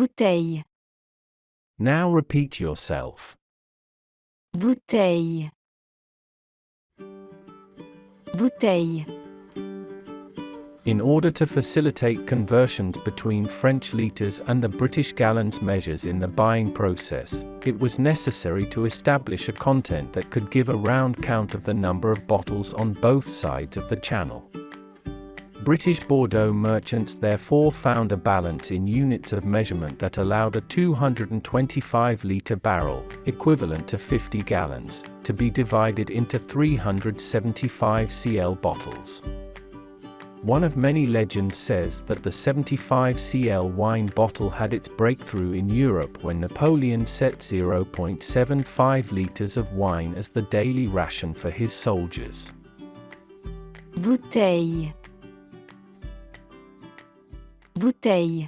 Bouteille. Now repeat yourself. Bouteille. Bouteille. In order to facilitate conversions between French litres and the British gallons measures in the buying process, it was necessary to establish a content that could give a round count of the number of bottles on both sides of the channel. British Bordeaux merchants therefore found a balance in units of measurement that allowed a 225-litre barrel, equivalent to 50 gallons, to be divided into 375 cl bottles. One of many legends says that the 75 cl wine bottle had its breakthrough in Europe when Napoleon set 0.75 liters of wine as the daily ration for his soldiers. Bouteille. Bouteille.